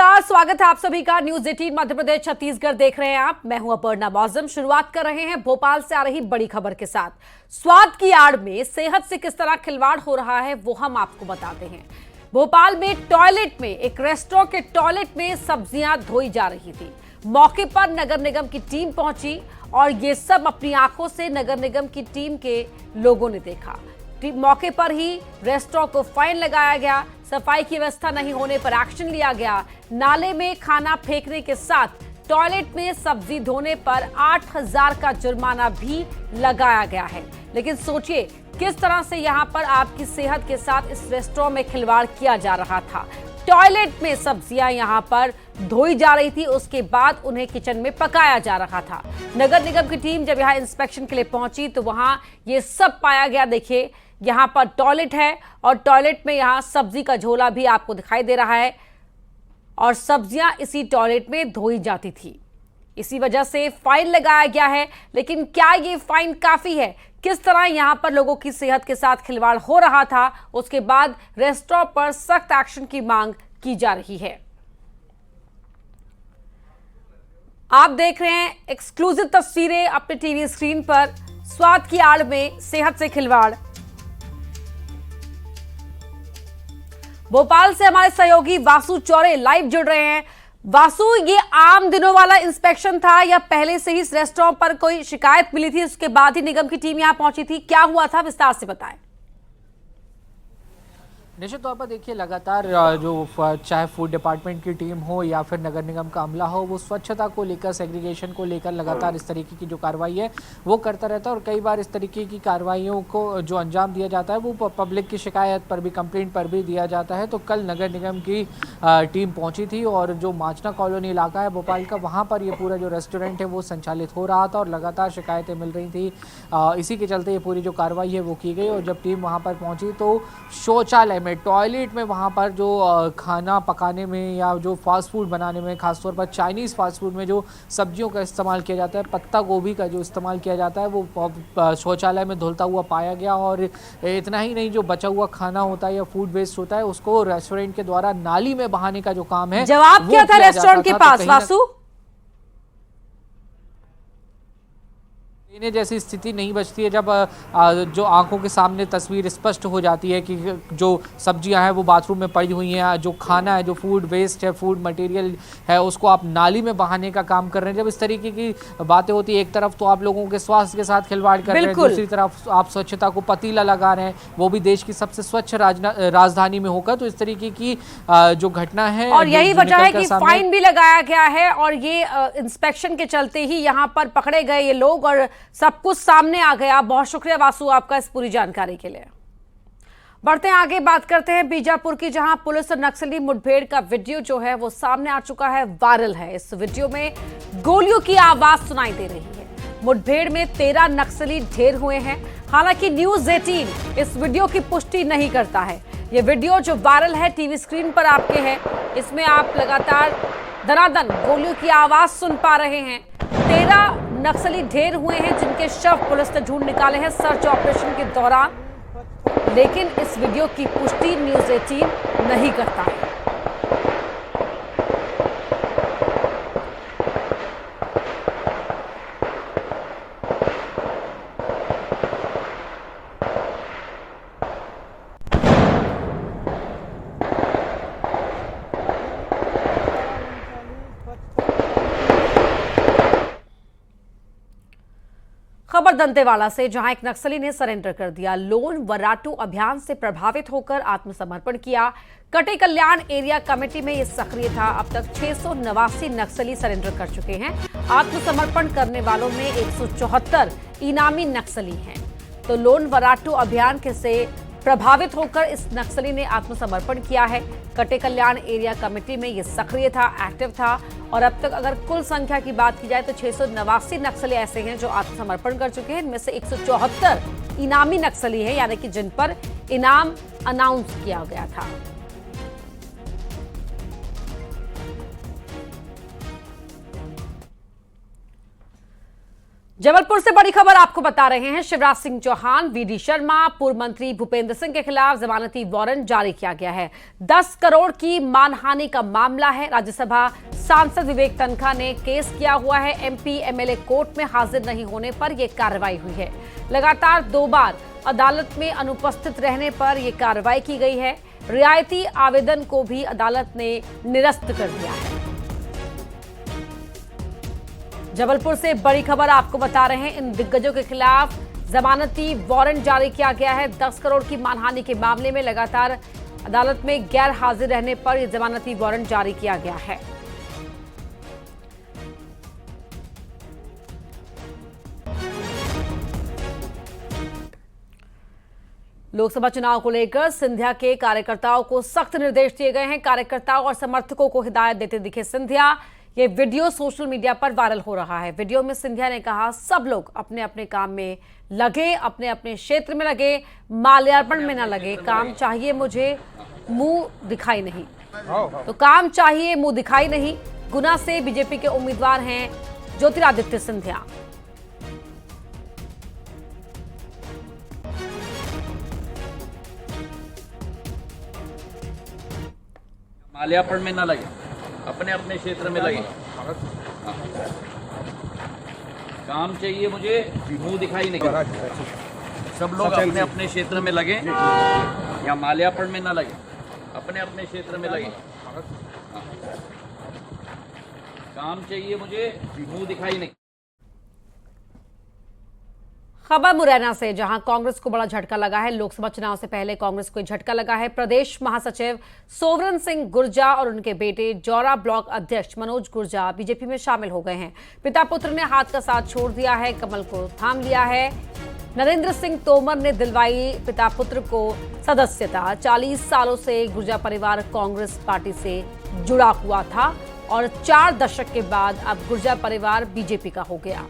नमस्कार, स्वागत है आप सभी का। न्यूज 18 मध्य प्रदेश छत्तीसगढ़ देख रहे हैं आप। मैं हूं अपर्णा मौजम। शुरुआत कर रहे हैं भोपाल से आ रही बड़ी खबर के साथ। स्वाद की आड़ में सेहत से किस तरह खिलवाड़ हो रहा है वो हम आपको बताते हैं। भोपाल में टॉयलेट में, एक रेस्टोरेंट के टॉयलेट में सब्जियां धोई जा रही थी। मौके पर नगर निगम की टीम पहुंची और ये सब अपनी आंखों से नगर निगम की टीम के लोगों ने देखा। मौके पर ही रेस्टोरेंट को फाइन लगाया गया। सफाई की व्यवस्था नहीं होने पर एक्शन लिया गया। नाले में खाना फेंकने के साथ टॉयलेट में सब्जी धोने पर 8,000 का जुर्माना भी लगाया गया है। लेकिन सोचिए किस तरह से यहां पर आपकी सेहत के साथ इस रेस्टोरेंट में खिलवाड़ किया जा रहा था। टॉयलेट में सब्जियां यहां पर धोई जा रही थी, उसके बाद उन्हें किचन में पकाया जा रहा था। नगर निगम की टीम जब यहां इंस्पेक्शन के लिए पहुंची तो वहां ये सब पाया गया। देखिए यहां पर टॉयलेट है और टॉयलेट में यहां सब्जी का झोला भी आपको दिखाई दे रहा है और सब्जियां इसी टॉयलेट में धोई जाती थी। इसी वजह से फाइन लगाया गया है। लेकिन क्या ये फाइन काफी है? किस तरह यहां पर लोगों की सेहत के साथ खिलवाड़ हो रहा था, उसके बाद रेस्टोरेंट पर सख्त एक्शन की मांग की जा रही है। आप देख रहे हैं एक्सक्लूसिव तस्वीरें अपने टीवी स्क्रीन पर। स्वाद की आड़ में सेहत से खिलवाड़। भोपाल से हमारे सहयोगी वासु चौरे लाइव जुड़ रहे हैं। वासु, ये आम दिनों वाला इंस्पेक्शन था या पहले से ही इस रेस्टोरेंट पर कोई शिकायत मिली थी, उसके बाद ही निगम की टीम यहां पहुंची थी? क्या हुआ था, विस्तार से बताएं। निश्चित तौर पर देखिए, लगातार जो चाहे फूड डिपार्टमेंट की टीम हो या फिर नगर निगम का अमला हो, वो स्वच्छता को लेकर, सेग्रीगेशन को लेकर लगातार इस तरीके की जो कार्रवाई है वो करता रहता है। और कई बार इस तरीके की कार्रवाइयों को जो अंजाम दिया जाता है वो पब्लिक की शिकायत पर भी, कंप्लेंट पर भी दिया जाता है। तो कल नगर निगम की टीम पहुंची थी और जो माचना कॉलोनी इलाका है भोपाल का, वहाँ पर ये पूरा जो रेस्टोरेंट है वो संचालित हो रहा था और लगातार शिकायतें मिल रही थी। इसी के चलते ये पूरी जो कार्रवाई है वो की गई। और जब टीम वहाँ पर पहुँची तो शौचालय में, टॉयलेट में, वहाँ पर जो खाना पकाने में या जो फास्ट फूड बनाने में, खासतौर पर चाइनीज़ फास्ट फूड में जो सब्जियों का इस्तेमाल किया जाता है, पत्ता गोभी का जो इस्तेमाल किया जाता है, वो शौचालय में धुलता हुआ पाया गया। और इतना ही नहीं, जो बचा हुआ खाना होता है या फूड वेस्ट होता है उसको रेस्टोरेंट के द्वारा नाली में बहाने का जो काम है, जवाब क्या था रेस्टोरेंट के पास, वासु? जैसी स्थिति नहीं बचती है जब जो आंखों के सामने तस्वीर स्पष्ट हो जाती है कि जो सब्जियां हैं वो बाथरूम में पड़ी हुई हैं, जो खाना है, जो फूड वेस्ट है, फूड मटेरियल है, उसको आप नाली में बहाने का काम कर रहे हैं। जब इस तरीके की बातें होती है, एक तरफ तो आप लोगों के स्वास्थ्य के साथ खिलवाड़ कर रहे हैं, दूसरी तरफ आप स्वच्छता को पतीला लगा रहे हैं, वो भी देश की सबसे स्वच्छ राजधानी में होकर। तो इस तरीके की जो घटना है और यही वजह है कि फाइन भी लगाया गया है और ये इंस्पेक्शन के चलते ही यहाँ पर पकड़े गए ये लोग और सब कुछ सामने आ गया। बहुत शुक्रिया वासु आपका इस पूरी जानकारी के लिए। बढ़ते हैं आगे, बात करते हैं बीजापुर की, जहां पुलिस और नक्सली मुठभेड़ का वीडियो जो है वो सामने आ चुका है, वायरल है। इस वीडियो में गोलियों की आवाज सुनाई दे रही है। मुठभेड़ में 13 नक्सली ढेर हुए हैं। हालांकि न्यूज 18 इस वीडियो की पुष्टि नहीं करता है। ये वीडियो जो वायरल है टीवी स्क्रीन पर आपके है, इसमें आप लगातार दनादन गोलियों की आवाज सुन पा रहे हैं। 13 नक्सली ढेर हुए हैं जिनके शव पुलिस ने ढूंढ निकाले हैं सर्च ऑपरेशन के दौरान। लेकिन इस वीडियो की पुष्टि न्यूज 18 नहीं करता है। खबर दंतेवाड़ा से, जहां एक नक्सली ने सरेंडर कर दिया। लोन वर्राटू अभियान से प्रभावित होकर आत्मसमर्पण किया। कटे कल्याण एरिया कमेटी में ये सक्रिय था। अब तक 689 नक्सली सरेंडर कर चुके हैं। आत्मसमर्पण करने वालों में 174 इनामी नक्सली हैं। तो लोन वर्राटू अभियान से प्रभावित होकर इस नक्सली ने आत्मसमर्पण किया है। कटे कल्याण एरिया कमेटी में ये सक्रिय था, एक्टिव था। और अब तक अगर कुल संख्या की बात की जाए तो 689 नक्सली ऐसे हैं जो आत्मसमर्पण कर चुके हैं। इनमें से 174 इनामी नक्सली हैं, यानी कि जिन पर इनाम अनाउंस किया गया था। जबलपुर से बड़ी खबर आपको बता रहे हैं। शिवराज सिंह चौहान, वीडी शर्मा, पूर्व मंत्री भूपेंद्र सिंह के खिलाफ जमानती वारंट जारी किया गया है। 10 करोड़ की मानहानि का मामला है। राज्यसभा सांसद विवेक तनखा ने केस किया हुआ है। एमपी एमएलए कोर्ट में हाजिर नहीं होने पर यह कार्रवाई हुई है। लगातार 2 बार अदालत में अनुपस्थित रहने पर यह कार्रवाई की गई है। रियायती आवेदन को भी अदालत ने निरस्त कर दिया है। जबलपुर से बड़ी खबर आपको बता रहे हैं। इन दिग्गजों के खिलाफ जमानती वारंट जारी किया गया है। 10 करोड़ की मानहानि के मामले में लगातार अदालत में गैर हाजिर रहने पर यह जमानती वारंट जारी किया गया है। लोकसभा चुनाव को लेकर सिंधिया के कार्यकर्ताओं को सख्त निर्देश दिए गए हैं। कार्यकर्ताओं और समर्थकों को हिदायत देते दिखे सिंधिया। ये वीडियो सोशल मीडिया पर वायरल हो रहा है। वीडियो में सिंधिया ने कहा, सब लोग अपने अपने काम में लगे, अपने अपने क्षेत्र में लगे, माल्यार्पण में न लगे। काम चाहिए मुझे, मुंह दिखाई नहीं। तो काम चाहिए, मुंह दिखाई नहीं। गुना से बीजेपी के उम्मीदवार हैं ज्योतिरादित्य सिंधिया। माल्यार्पण में न लगे, अपने अपने क्षेत्र में लगे। काम चाहिए मुझे, मुंह दिखाई नहीं। सब लोग अपने अपने क्षेत्र में लगे या माल्यार्पण में न लगे, अपने अपने क्षेत्र में लगे। काम चाहिए मुझे, मुंह दिखाई नहीं। खबर मुरैना से, जहां कांग्रेस को बड़ा झटका लगा है। लोकसभा चुनाव से पहले कांग्रेस को झटका लगा है। प्रदेश महासचिव सोवरन सिंह गुर्जा और उनके बेटे जौरा ब्लॉक अध्यक्ष मनोज गुर्जा बीजेपी में शामिल हो गए हैं। पिता पुत्र ने हाथ का साथ छोड़ दिया है, कमल को थाम लिया है। नरेंद्र सिंह तोमर ने दिलवाई पिता पुत्र को सदस्यता। 40 सालों से गुर्जा परिवार कांग्रेस पार्टी से जुड़ा हुआ था और 4 दशक के बाद अब गुर्जा परिवार बीजेपी का हो गया।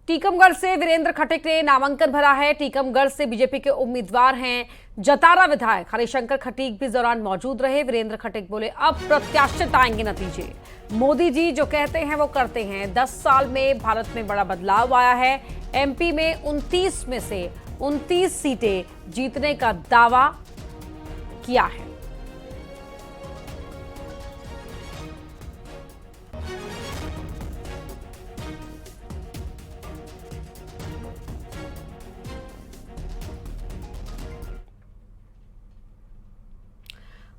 टीकमगढ़ से वीरेंद्र खटीक ने नामांकन भरा है। टीकमगढ़ से बीजेपी के उम्मीदवार हैं जतारा विधायक हरिशंकर खटीक भी इस दौरान मौजूद रहे। वीरेंद्र खटीक बोले, अब प्रत्याशित आएंगे नतीजे। मोदी जी जो कहते हैं वो करते हैं। 10 साल में भारत में बड़ा बदलाव आया है। एमपी में 29 में से 29 सीटें जीतने का दावा किया है।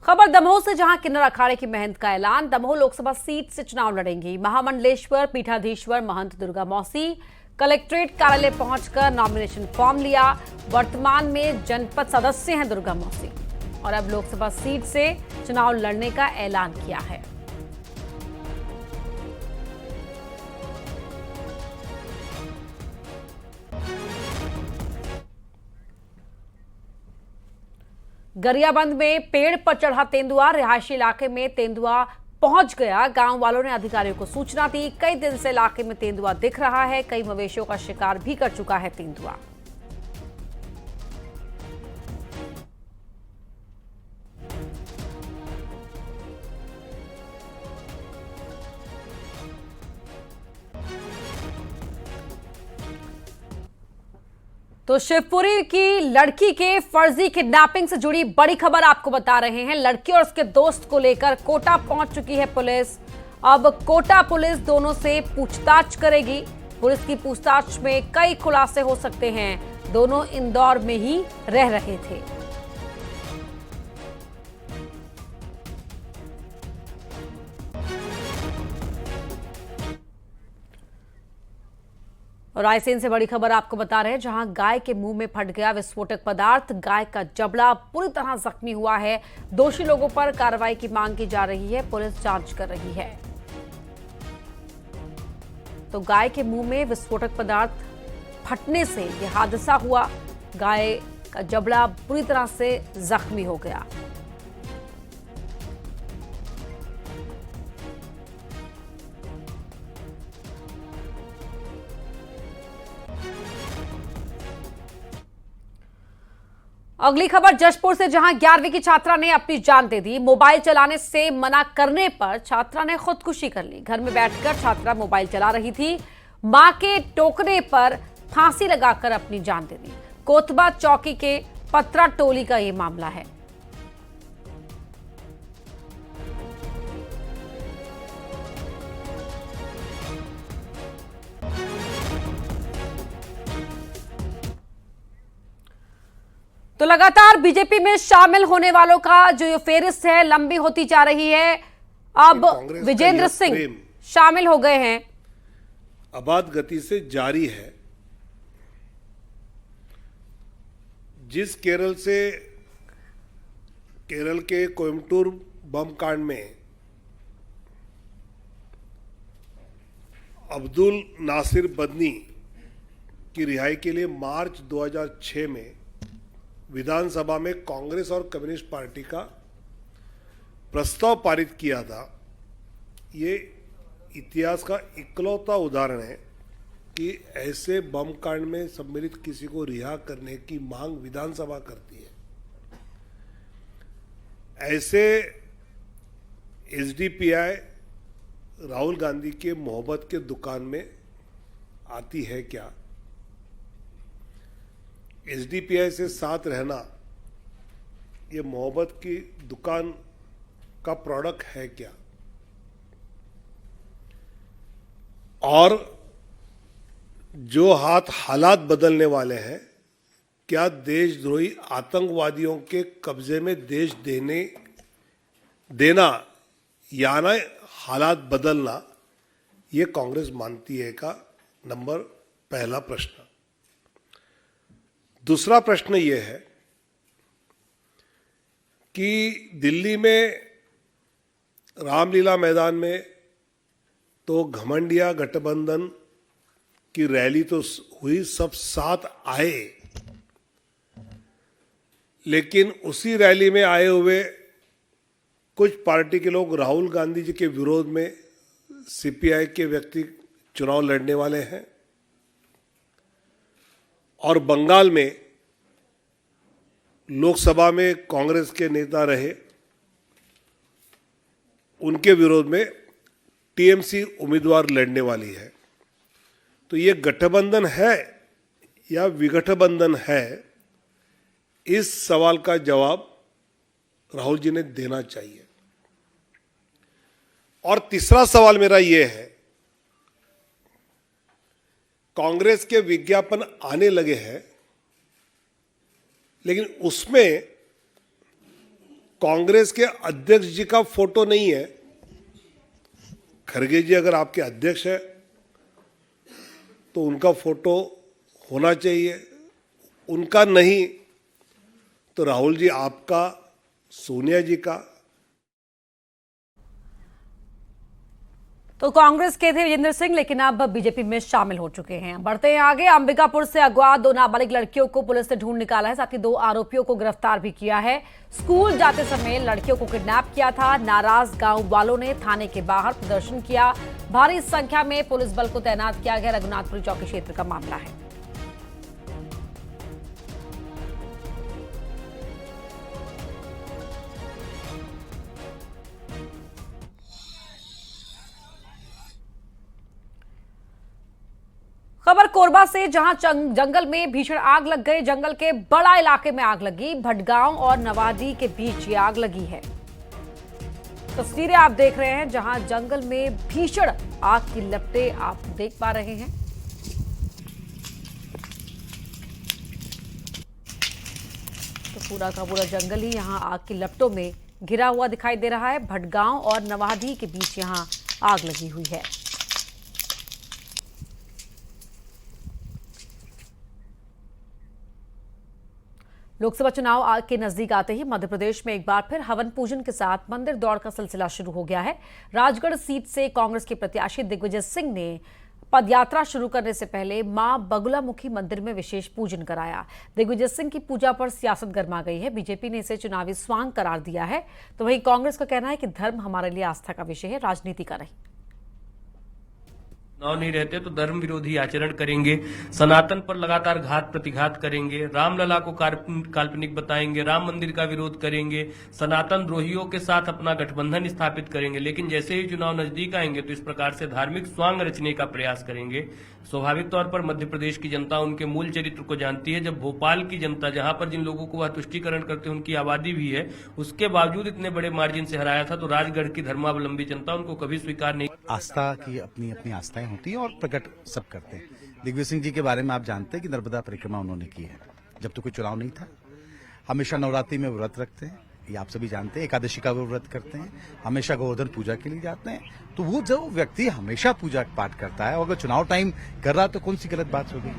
खबर दमोह से, जहां किन्नर अखाड़े की महंत का ऐलान। दमोह लोकसभा सीट से चुनाव लड़ेंगी। महामंडलेश्वर पीठाधीश्वर महंत दुर्गा मौसी कलेक्ट्रेट कार्यालय पहुंचकर नॉमिनेशन फॉर्म लिया। वर्तमान में जनपद सदस्य हैं दुर्गा मौसी और अब लोकसभा सीट से चुनाव लड़ने का ऐलान किया है। गरियाबंद में पेड़ पर चढ़ा तेंदुआ। रिहायशी इलाके में तेंदुआ पहुंच गया। गांव वालों ने अधिकारियों को सूचना दी। कई दिन से इलाके में तेंदुआ दिख रहा है। कई मवेशियों का शिकार भी कर चुका है तेंदुआ। तो शिवपुरी की लड़की के फर्जी किडनैपिंग से जुड़ी बड़ी खबर आपको बता रहे हैं। लड़की और उसके दोस्त को लेकर कोटा पहुंच चुकी है पुलिस। अब कोटा पुलिस दोनों से पूछताछ करेगी। पुलिस की पूछताछ में कई खुलासे हो सकते हैं। दोनों इंदौर में ही रह रहे थे। और रायसेन से बड़ी खबर आपको बता रहे हैं, जहां गाय के मुंह में फट गया विस्फोटक पदार्थ। गाय का जबड़ा पूरी तरह जख्मी हुआ है। दोषी लोगों पर कार्रवाई की मांग की जा रही है। पुलिस जांच कर रही है। तो गाय के मुंह में विस्फोटक पदार्थ फटने से यह हादसा हुआ। गाय का जबड़ा पूरी तरह से जख्मी हो गया। अगली खबर जशपुर से, जहां 11वीं की छात्रा ने अपनी जान दे दी। मोबाइल चलाने से मना करने पर छात्रा ने खुदकुशी कर ली। घर में बैठकर छात्रा मोबाइल चला रही थी। मां के टोकने पर फांसी लगाकर अपनी जान दे दी। कोतबा चौकी के पत्रा टोली का यह मामला है। तो लगातार बीजेपी में शामिल होने वालों का जो ये फेहरिस्त है लंबी होती जा रही है। अब विजेंद्र सिंह शामिल हो गए हैं। अबाध गति से जारी है। जिस केरल के कोयम्बटूर बम कांड में अब्दुल नासिर बदनी की रिहाई के लिए मार्च 2006 में विधानसभा में कांग्रेस और कम्युनिस्ट पार्टी का प्रस्ताव पारित किया था, ये इतिहास का इकलौता उदाहरण है कि ऐसे बम कांड में सम्मिलित किसी को रिहा करने की मांग विधानसभा करती है। ऐसे एसडीपीआई राहुल गांधी के मोहब्बत के दुकान में आती है क्या? एसडीपीआई से साथ रहना ये मोहब्बत की दुकान का प्रोडक्ट है क्या? और जो हालात बदलने वाले हैं, क्या देशद्रोही आतंकवादियों के कब्जे में देश देना या ना हालात बदलना, ये कांग्रेस मानती है का नंबर पहला प्रश्न। दूसरा प्रश्न ये है कि दिल्ली में रामलीला मैदान में तो घमंडिया गठबंधन की रैली तो हुई, सब साथ आए, लेकिन उसी रैली में आए हुए कुछ पार्टी के लोग राहुल गांधी जी के विरोध में सीपीआई के व्यक्ति चुनाव लड़ने वाले हैं, और बंगाल में लोकसभा में कांग्रेस के नेता रहे, उनके विरोध में टीएमसी उम्मीदवार लड़ने वाली है। तो ये गठबंधन है या विगठबंधन है, इस सवाल का जवाब राहुल जी ने देना चाहिए। और तीसरा सवाल मेरा ये है, कांग्रेस के विज्ञापन आने लगे हैं, लेकिन उसमें कांग्रेस के अध्यक्ष जी का फोटो नहीं है। खड़गे जी अगर आपके अध्यक्ष है तो उनका फोटो होना चाहिए, उनका नहीं तो राहुल जी आपका, सोनिया जी का। तो कांग्रेस के थे विजेंद्र सिंह, लेकिन अब बीजेपी में शामिल हो चुके हैं। बढ़ते हैं आगे। अंबिकापुर से अगवा 2 नाबालिग लड़कियों को पुलिस ने ढूंढ निकाला है, साथ ही 2 आरोपियों को गिरफ्तार भी किया है। स्कूल जाते समय लड़कियों को किडनैप किया था। नाराज गांव वालों ने थाने के बाहर प्रदर्शन किया। भारी संख्या में पुलिस बल को तैनात किया गया। रघुनाथपुरी चौकी क्षेत्र का मामला है। खबर कोरबा से, जहां जंगल में भीषण आग लग गई। जंगल के बड़ा इलाके में आग लगी। भटगांव और नवादी के बीच ये आग लगी है। तस्वीरें आप देख रहे हैं, जहां जंगल में भीषण आग की लपटें आप देख पा रहे हैं। तो पूरा का पूरा जंगल ही यहां आग की लपटों में घिरा हुआ दिखाई दे रहा है। भटगांव और नवादी के बीच यहां आग लगी हुई है। लोकसभा चुनाव के नजदीक आते ही मध्य प्रदेश में एक बार फिर हवन पूजन के साथ मंदिर दौड़ का सिलसिला शुरू हो गया है। राजगढ़ सीट से कांग्रेस के प्रत्याशी दिग्विजय सिंह ने पदयात्रा शुरू करने से पहले मां बगुलामुखी मंदिर में विशेष पूजन कराया। दिग्विजय सिंह की पूजा पर सियासत गर्मा गई है। बीजेपी ने इसे चुनावी स्वांग करार दिया है, तो वहीं कांग्रेस का कहना है कि धर्म हमारे लिए आस्था का विषय है, राजनीति का नहीं। चुनाव नहीं रहते तो धर्म विरोधी आचरण करेंगे, सनातन पर लगातार घात प्रतिघात करेंगे, रामलला को काल्पनिक बताएंगे, राम मंदिर का विरोध करेंगे, सनातन द्रोहियों के साथ अपना गठबंधन स्थापित करेंगे। लेकिन जैसे ही चुनाव नजदीक आएंगे तो इस प्रकार से धार्मिक स्वांग रचने का प्रयास करेंगे। स्वाभाविक तौर पर मध्य प्रदेश की जनता उनके मूल चरित्र को जानती है। जब भोपाल की जनता, जहां पर जिन लोगों को वह तुष्टीकरण करते हैं उनकी आबादी भी है, उसके बावजूद इतने बड़े मार्जिन से हराया था, तो राजगढ़ की धर्मावलंबी जनता उनको कभी स्वीकार नहीं। आस्था की अपनी अपनी आस्थाएं होती हैं और प्रकट सब करते हैं। दिग्विजय सिंह जी के बारे में आप जानते हैं कि नर्मदा परिक्रमा उन्होंने की है जब तो कोई चुनाव नहीं था। हमेशा नवरात्रि में व्रत रखते हैं, ये आप सभी जानते हैं। एकादशी का वो व्रत करते हैं, हमेशा गोवर्धन पूजा के लिए जाते हैं। तो वो जो व्यक्ति हमेशा पूजा पाठ करता है और अगर चुनाव टाइम कर रहा है तो कौन सी गलत बात होगी।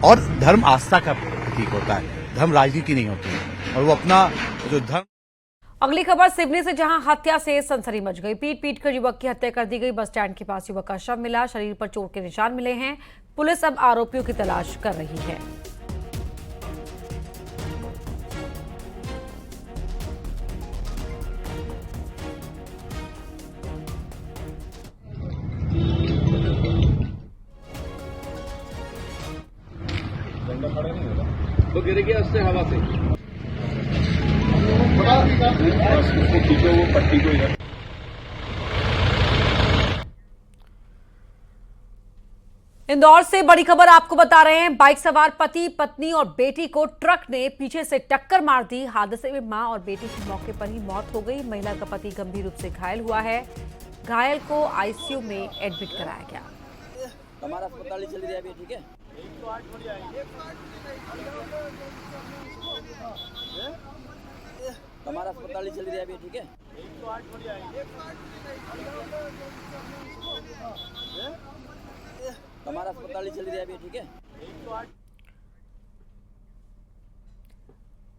और धर्म आस्था का प्रतीक होता है, धर्म राजनीति नहीं होती है। और वो अपना जो धर्म। अगली खबर सिवनी से, जहां हत्या से सनसनी मच गई। पीट पीट कर युवक की हत्या कर दी गई। बस स्टैंड के पास युवक का शव मिला, शरीर पर चोट के निशान मिले हैं। पुलिस अब आरोपियों की तलाश कर रही है। तो गिर गया उससे हवा से। इंदौर से बड़ी खबर आपको बता रहे हैं। बाइक सवार पति, पत्नी और बेटी को ट्रक ने पीछे से टक्कर मार दी। हादसे में मां और बेटी की मौके पर ही मौत हो गई। महिला का पति गंभीर रूप से घायल हुआ है। घायल को आईसीयू में एडमिट कराया गया। हमारा अस्पताल चल रहा है, ठीक है। हमारा अस्पताल चल रहा है, ठीक है। हमारा अस्पताल चल रहा है, ठीक है।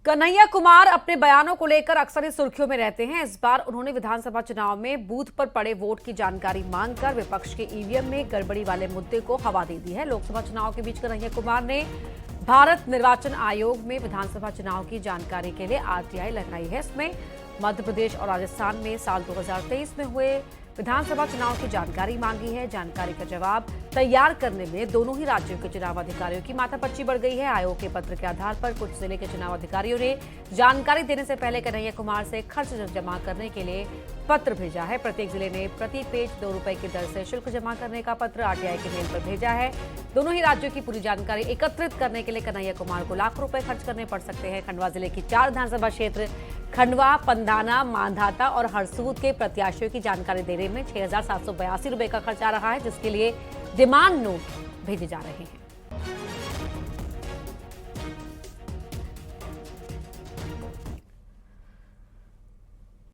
कन्हैया कुमार अपने बयानों को लेकर अक्सर ही सुर्खियों में रहते हैं। इस बार उन्होंने विधानसभा चुनाव में बूथ पर पड़े वोट की जानकारी मांगकर विपक्ष के ईवीएम में गड़बड़ी वाले मुद्दे को हवा दे दी है। लोकसभा चुनाव के बीच कन्हैया कुमार ने भारत निर्वाचन आयोग में विधानसभा चुनाव की जानकारी के लिए आरटीआई लगाई है। इसमें मध्य प्रदेश और राजस्थान में साल 2023 में हुए विधानसभा चुनाव की जानकारी मांगी है। जानकारी का जवाब तैयार करने में दोनों ही राज्यों के चुनाव अधिकारियों की माथापच्ची बढ़ गई है। आयोग के पत्र के आधार पर कुछ जिले के चुनाव अधिकारियों ने जानकारी देने से पहले कन्हैया कुमार से खर्च जमा करने के लिए पत्र भेजा है। प्रत्येक जिले ने प्रति पेज 2 रुपए की दर से शुल्क जमा करने का पत्र आरटीआई के मेल पर भेजा है। दोनों ही राज्यों की पूरी जानकारी एकत्रित करने के लिए कन्हैया कुमार को लाखों रुपए खर्च करने पड़ सकते हैं। खंडवा जिले की 4 विधानसभा क्षेत्र खंडवा, पंधाना, मांधाता और हरसूद के प्रत्याशियों की जानकारी देने में 6,782 रुपए का खर्च आ रहा है, जिसके लिए डिमांड नोट भेजे जा रहे हैं।